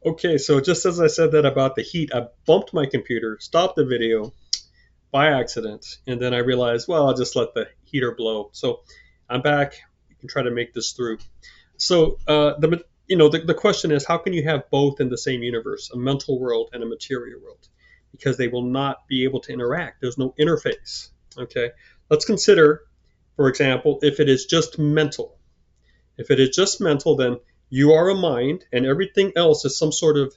Okay, so just as I said that about the heat, I bumped my computer, stopped the video by accident, and then I realized, well, I'll just let the heater blow. So I'm back. You can try to make this through. So the question is, how can you have both in the same universe, a mental world and a material world? Because they will not be able to interact. There's no interface. Okay, let's consider, for example, if it is just mental. If it is just mental, then you are a mind, and everything else is some sort of,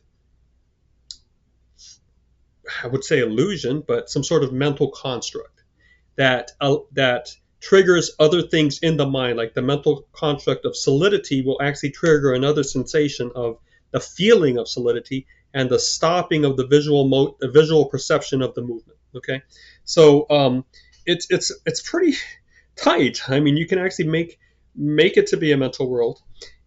I would say, illusion, but some sort of mental construct that triggers other things in the mind. Like the mental construct of solidity will actually trigger another sensation of the feeling of solidity and the stopping of the visual perception of the movement. Okay, so it's pretty tight. I mean, you can actually make it to be a mental world.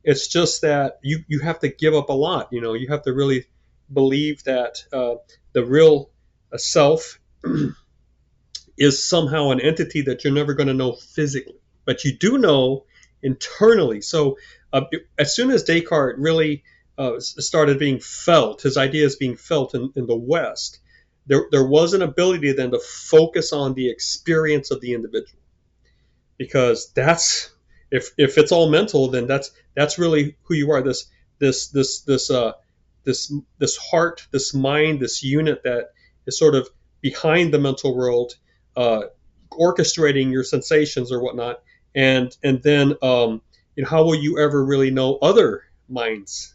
It's just that you have to give up a lot. You have to really believe that the real self is somehow an entity that you're never going to know physically, but you do know internally. So as soon as Descartes really started being felt, his ideas being felt in the West, there was an ability then to focus on the experience of the individual, because that's, if it's all mental, then that's really who you are. This this this uh, this heart, this mind, this unit that is sort of behind the mental world, uh, orchestrating your sensations or whatnot, and then how will you ever really know other minds?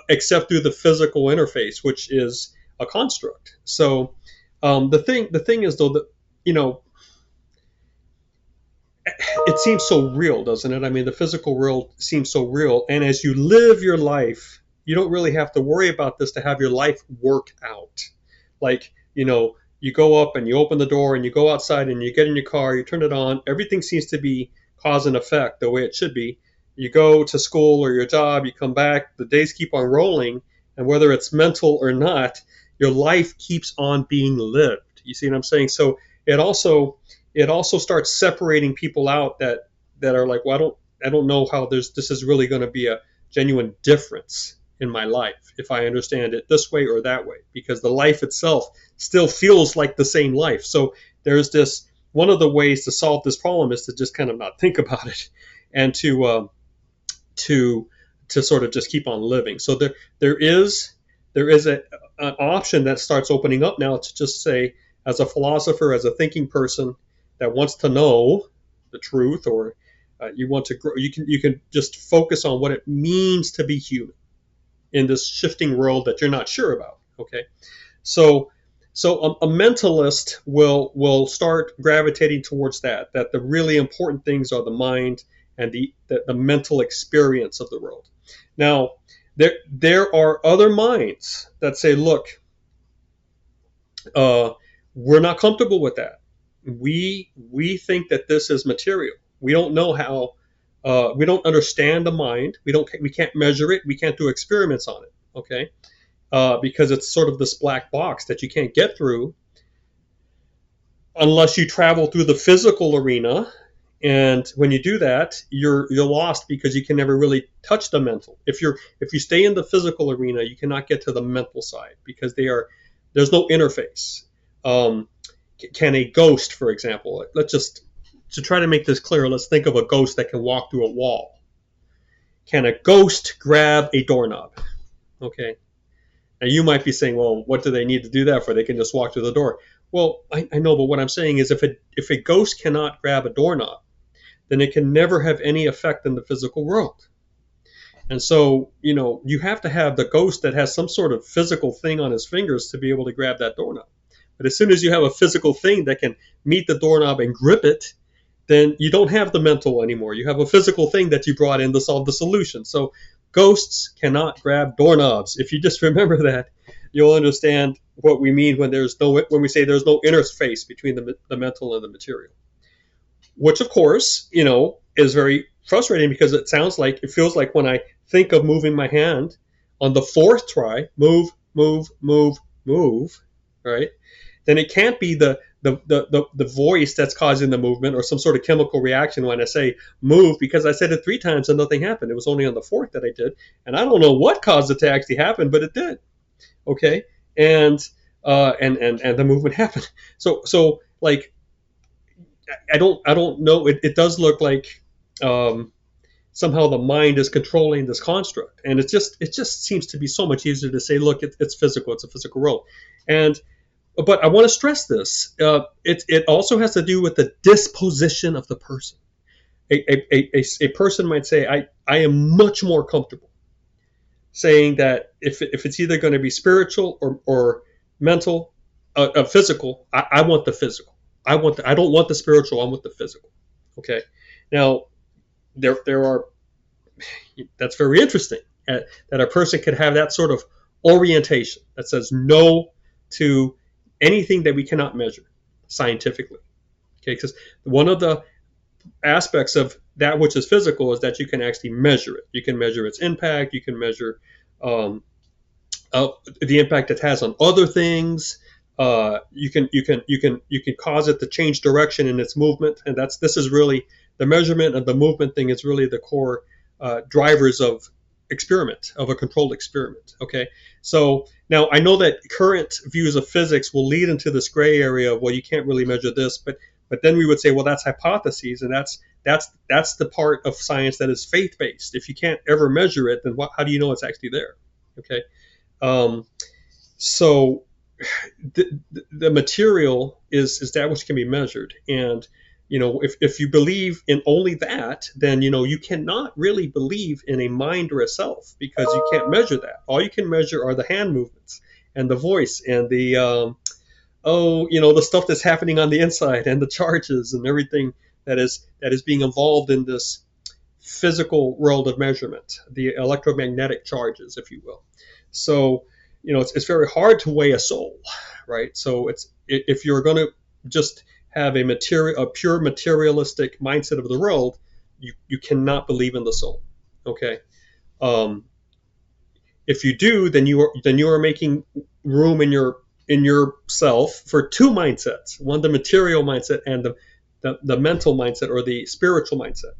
Except through the physical interface, which is a construct. So the thing is, though, that you know it seems so real, doesn't it? I mean, the physical world seems so real. And as you live your life, you don't really have to worry about this to have your life work out. Like, you go up and you open the door and you go outside and you get in your car, you turn it on, everything seems to be cause and effect the way it should be. You go to school or your job, you come back, the days keep on rolling, and whether it's mental or not, your life keeps on being lived. You see what I'm saying? So it also it also starts separating people out that are like, well, I don't know how this is really going to be a genuine difference in my life if I understand it this way or that way, because the life itself still feels like the same life. So there's this, one of the ways to solve this problem is to just kind of not think about it, and to to sort of just keep on living. So there is an option that starts opening up now to just say, as a philosopher, as a thinking person that wants to know the truth, or you want to grow, you can just focus on what it means to be human in this shifting world that you're not sure about. Okay, so a mentalist will start gravitating towards that the really important things are the mind and the mental experience of the world. Now, there are other minds that say, look, uh, we're not comfortable with that. We think that this is material. We don't know how. We don't understand the mind. We can't measure it. We can't do experiments on it. Okay, because it's sort of this black box that you can't get through unless you travel through the physical arena. And when you do that, you're lost, because you can never really touch the mental. If you stay in the physical arena, you cannot get to the mental side, because there's no interface. Can a ghost, for example, let's just, to try to make this clear, let's think of a ghost that can walk through a wall. Can a ghost grab a doorknob? Okay. Now you might be saying, well, what do they need to do that for? They can just walk through the door. Well, I know, but what I'm saying is, if a ghost cannot grab a doorknob, then it can never have any effect in the physical world. And so, you have to have the ghost that has some sort of physical thing on his fingers to be able to grab that doorknob. But as soon as you have a physical thing that can meet the doorknob and grip it, then you don't have the mental anymore. You have a physical thing that you brought in to solve the solution. So ghosts cannot grab doorknobs. If you just remember that, you'll understand what we mean when we say there's no interface between the mental and the material. Which, of course, is very frustrating, because it feels like when I think of moving my hand on the fourth try, move, move, move, move, right? Then it can't be the voice that's causing the movement, or some sort of chemical reaction when I say move, because I said it 3 times and nothing happened. It was only on the fourth that I did, and I don't know what caused it to actually happen, but it did. Okay, and and the movement happened. So like I don't know. It does look like somehow the mind is controlling this construct, and it just seems to be so much easier to say, look, it's physical. It's a physical world, and but I want to stress this. It also has to do with the disposition of the person. A person might say, I am much more comfortable saying that if it's either going to be spiritual or mental, physical, I want the physical. I don't want the spiritual. I want the physical. Okay. Now there are that's very interesting, that a person could have that sort of orientation that says no to anything that we cannot measure scientifically. Okay, because one of the aspects of that which is physical is that you can actually measure it. You can measure its impact. You can measure um, the impact it has on other things. You can cause it to change direction in its movement, and this is really the measurement of the movement thing is really the core drivers of a controlled experiment. Okay, so now I know that current views of physics will lead into this gray area of, well, you can't really measure this, but then we would say, well, that's hypotheses, and that's the part of science that is faith based. If you can't ever measure it, then how do you know it's actually there? Okay, um, so the material is that which can be measured, and if you believe in only that, then you cannot really believe in a mind or a self, because you can't measure that. All you can measure are the hand movements and the voice and the stuff that's happening on the inside, and the charges and everything that is being involved in this physical world of measurement, the electromagnetic charges, if you will. So it's very hard to weigh a soul, right? So if you're going to just have a pure materialistic mindset of the world, you cannot believe in the soul. Okay, if you do, then you are making room in yourself for two mindsets: one, the material mindset, and the mental mindset, or the spiritual mindset.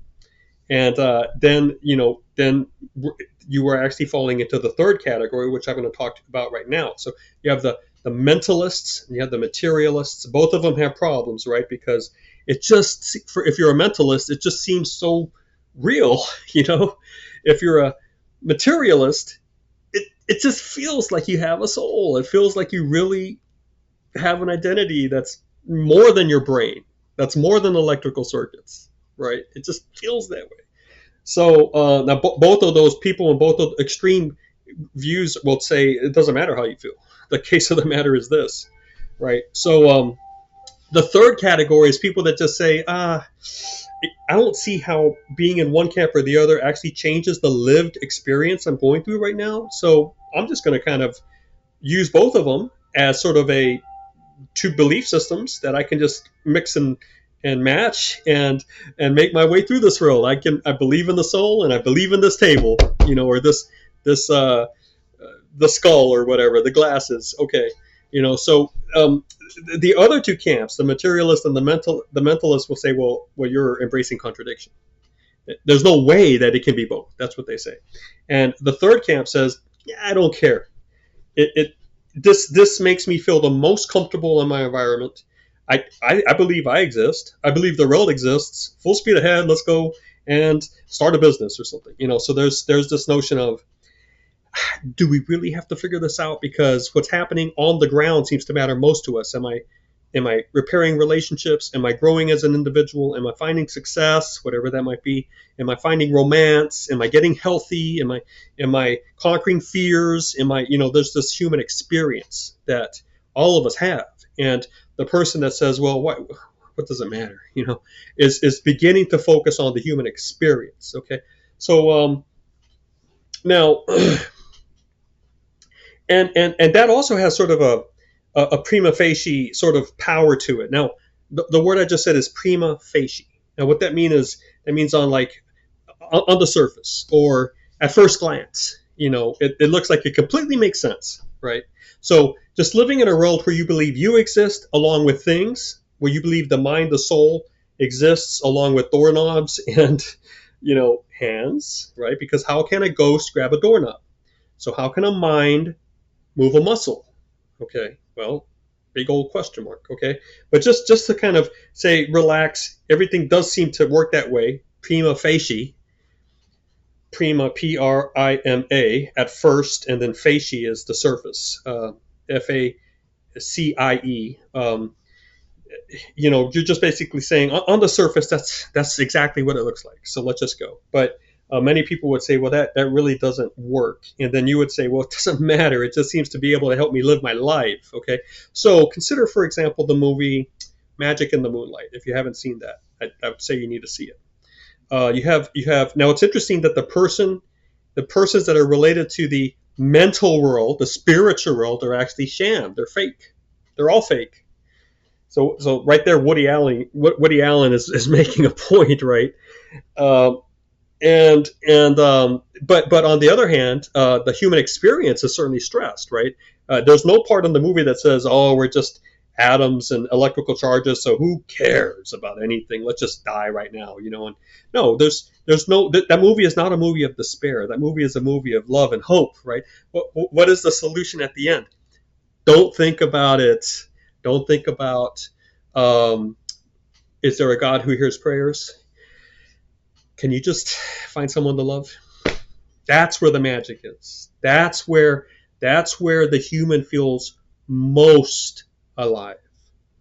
And then you are actually falling into the third category, which I'm going to talk about right now. So you have the mentalists and you have the materialists. Both of them have problems, right? Because if you're a mentalist, it just seems so real. If you're a materialist, it just feels like you have a soul. It feels like you really have an identity that's more than your brain, that's more than electrical circuits, right? It just feels that way. So now both of those people in both of extreme views will say it doesn't matter how you feel. The case of the matter is this, right? So the third category is people that just say, I don't see how being in one camp or the other actually changes the lived experience I'm going through right now. So I'm just going to kind of use both of them as sort of two belief systems that I can just mix and match and make my way through this world. I believe in the soul, and I believe in this table, or this the skull, or whatever, the glasses. Okay, so the other two camps, the materialist and the mentalist, will say, well, you're embracing contradiction. There's no way that it can be both. That's what they say. And the third camp says, yeah, I don't care. This makes me feel the most comfortable in my environment. I believe I exist. I believe the world exists. Full speed ahead. Let's go and start a business or something. So there's this notion of, do we really have to figure this out? Because what's happening on the ground seems to matter most to us. Am I repairing relationships? Am I growing as an individual? Am I finding success, whatever that might be? Am I finding romance? Am I getting healthy? Am I conquering fears? There's this human experience that all of us have. And the person that says, well, what does it matter? Is beginning to focus on the human experience. Okay. So now, and that also has sort of a prima facie sort of power to it. Now, the word I just said is prima facie. Now, what that means is, on the surface, or at first glance. It looks like it completely makes sense, right? So just living in a world where you believe you exist along with things, where you believe the mind, the soul exists along with doorknobs and, hands, right? Because how can a ghost grab a doorknob? So how can a mind move a muscle? Okay, well, big old question mark. Okay, but just to kind of say, relax. Everything does seem to work that way. Prima facie, prima Prima at first, and then facie is the surface. Facie. You're just basically saying on the surface that's exactly what it looks like. So let's just go. But many people would say, well, that really doesn't work. And then you would say, well, it doesn't matter. It just seems to be able to help me live my life. Okay. So consider, for example, the movie Magic in the Moonlight. If you haven't seen that, I would say you need to see it. You have now. It's interesting that the persons that are related to the mental world, the spiritual world, are actually sham. They're fake. They're all fake. So right there, Woody Allen is making a point, right? But on the other hand, the human experience is certainly stressed, right? There's no part in the movie that says, "Oh, we're just atoms and electrical charges, so who cares about anything? Let's just die right now," And no, there's no that movie is not a movie of despair. That movie is a movie of love and hope, right? What is the solution at the end? Don't think about it. Don't think about, is there a God who hears prayers? Can you just find someone to love? That's where the magic is. That's where the human feels most alive.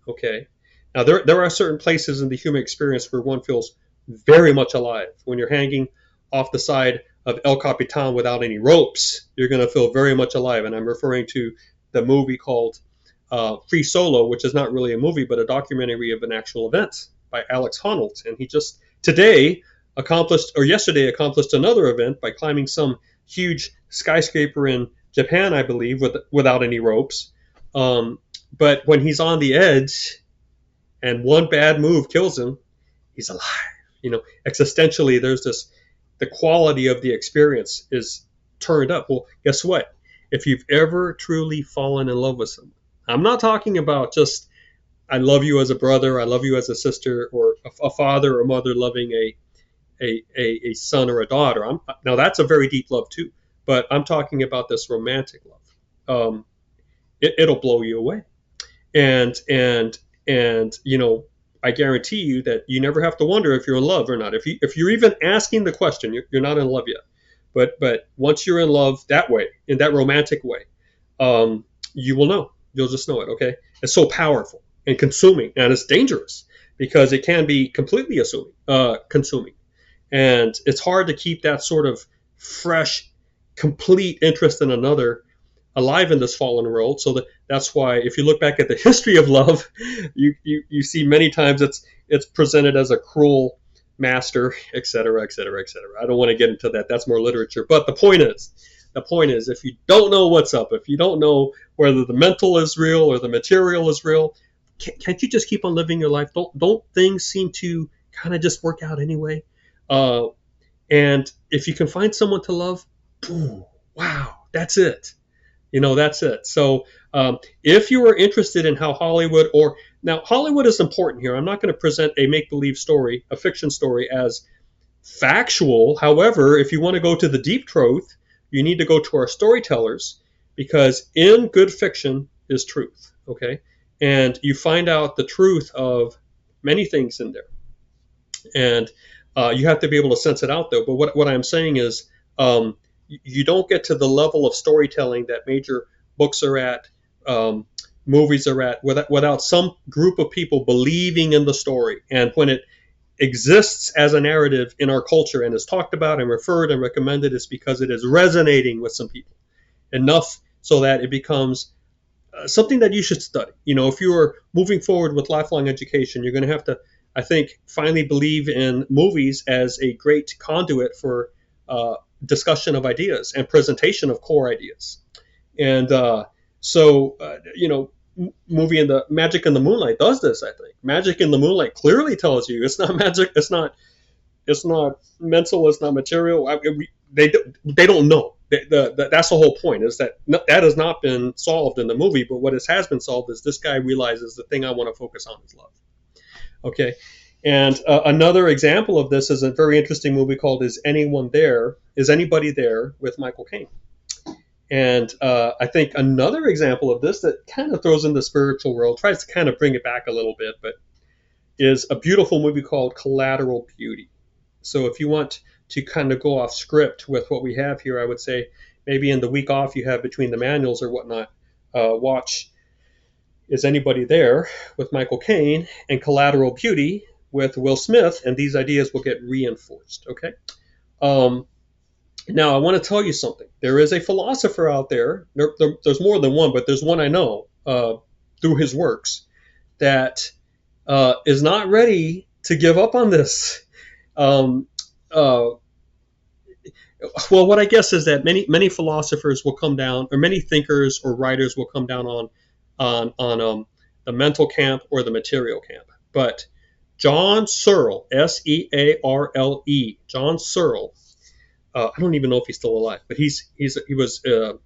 Okay. Now there are certain places in the human experience where one feels very much alive. When you're hanging off the side of El Capitan without any ropes, you're going to feel very much alive. And I'm referring to the movie called Free Solo, which is not really a movie, but a documentary of an actual event by Alex Honnold. And he just yesterday accomplished another event by climbing some huge skyscraper in Japan, I believe, without any ropes. But when he's on the edge and one bad move kills him, he's alive. Existentially, the quality of the experience is turned up. Well, guess what? If you've ever truly fallen in love with someone, I'm not talking about just I love you as a brother, I love you as a sister, or a father or mother loving a son or a daughter. Now that's a very deep love too, but I'm talking about this romantic love. It'll blow you away, and I guarantee you that you never have to wonder if you're in love or not. If you're even asking the question, you're not in love yet. But once you're in love that way, in that romantic way, you will know. You'll just know it. Okay, it's so powerful and consuming, and it's dangerous because it can be completely consuming, and it's hard to keep that sort of fresh, complete interest in another alive in this fallen world. So that's why if you look back at the history of love, you see many times it's presented as a cruel master, etc., etc., etc. I don't want to get into that. That's more literature. But the point is, if you don't know what's up, if you don't know whether the mental is real or the material is real, can't you just keep on living your life? Don't things seem to kind of just work out anyway? And if you can find someone to love, boom, wow, that's it. That's it. So if you are interested in how now Hollywood is important here. I'm not going to present a make-believe story, a fiction story, as factual. However, if you want to go to the deep truth, you need to go to our storytellers, because in good fiction is truth. Okay, and you find out the truth of many things in there, and you have to be able to sense it out, though. But what I'm saying is, you don't get to the level of storytelling that major books are at, movies are at, without some group of people believing in the story. And when it exists as a narrative in our culture and is talked about and referred and recommended, it's because it is resonating with some people enough so that it becomes something that you should study. If you are moving forward with lifelong education, you're going to have to, I think, finally believe in movies as a great conduit for discussion of ideas and presentation of core ideas. And movie in the Magic in the Moonlight does this. I think Magic in the Moonlight clearly tells you it's not magic, it's not mental, it's not material. They don't know. that's the whole point, is that that has not been solved in the movie, but what has been solved is this guy realizes the thing I want to focus on is love. Okay. And another example of this is a very interesting movie called Is Anyone There? Is Anybody There? With Michael Caine. And I think another example of this that kind of throws in the spiritual world, tries to kind of bring it back a little bit, but is a beautiful movie called Collateral Beauty. So if you want to kind of go off script with what we have here, I would say maybe in the week off you have between the manuals or whatnot, watch Is Anybody There? With Michael Caine and Collateral Beauty with Will Smith, and these ideas will get reinforced. Okay. Now I want to tell you something. There is a philosopher out there. There's more than one, but there's one I know through his works that is not ready to give up on this. Well, what I guess is that many philosophers will come down, or many thinkers or writers will come down on the mental camp or the material camp. But John Searle, Searle, John Searle, I don't even know if he's still alive, but he was a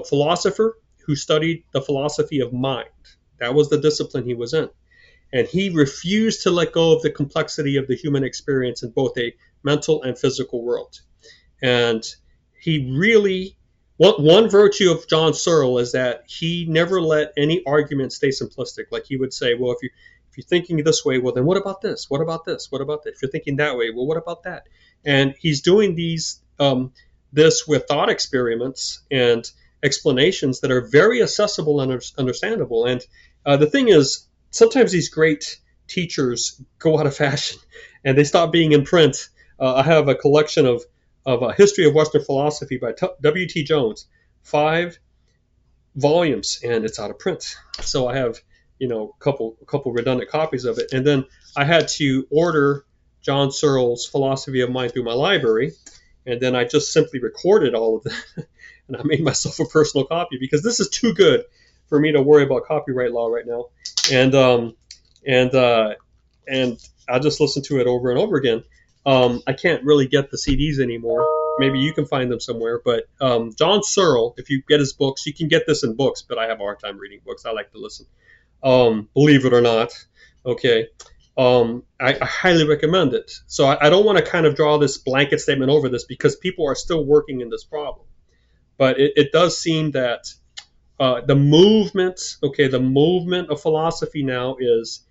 philosopher who studied the philosophy of mind. That was the discipline he was in. And he refused to let go of the complexity of the human experience in both a mental and physical world. And he really, one virtue of John Searle is that he never let any argument stay simplistic. Like he would say, well, if you're thinking this way, well, then what about this? What about this? What about this? If you're thinking that way, well, what about that? And he's doing this with thought experiments and explanations that are very accessible and understandable. And the thing is, sometimes these great teachers go out of fashion and they stop being in print. I have a collection of a history of Western philosophy by W.T. Jones, 5 volumes, and it's out of print. So I have, a couple redundant copies of it. And then I had to order John Searle's Philosophy of Mind through my library. And then I just simply recorded all of that. And I made myself a personal copy because this is too good for me to worry about copyright law right now. And I'll just listen to it over and over again. I can't really get the CDs anymore. Maybe you can find them somewhere. But John Searle, if you get his books, you can get this in books, but I have a hard time reading books. I like to listen. Believe it or not. Okay. I highly recommend it. So I don't want to kind of draw this blanket statement over this because people are still working in this problem. But it does seem that the movement of philosophy now is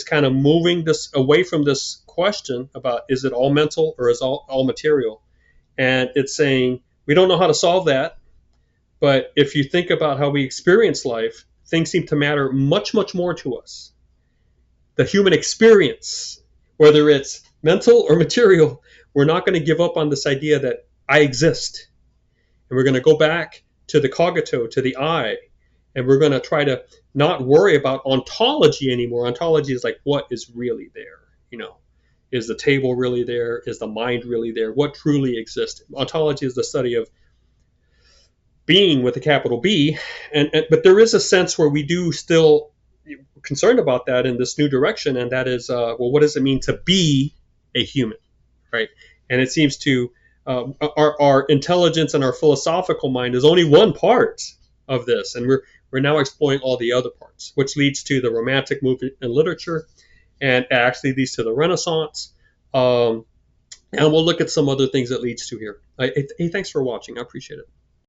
kind of moving this away from this question about is it all mental or is all material? And it's saying we don't know how to solve that, but if you think about how we experience life, things seem to matter much, much more to us. The human experience, whether it's mental or material, we're not going to give up on this idea that I exist. And we're going to go back to the cogito, to the I, and we're going to try to not worry about ontology anymore. Ontology is like, what is really there? Is the table really there? Is the mind really there? What truly exists? Ontology is the study of being with a capital B. But there is a sense where we do still concerned about that in this new direction, and that is, what does it mean to be a human, right? And it seems to our intelligence and our philosophical mind is only one part of this, and we're now exploring all the other parts, which leads to the Romantic movement in literature, and actually leads to the Renaissance. And we'll look at some other things that leads to here. Hey, thanks for watching. I appreciate it.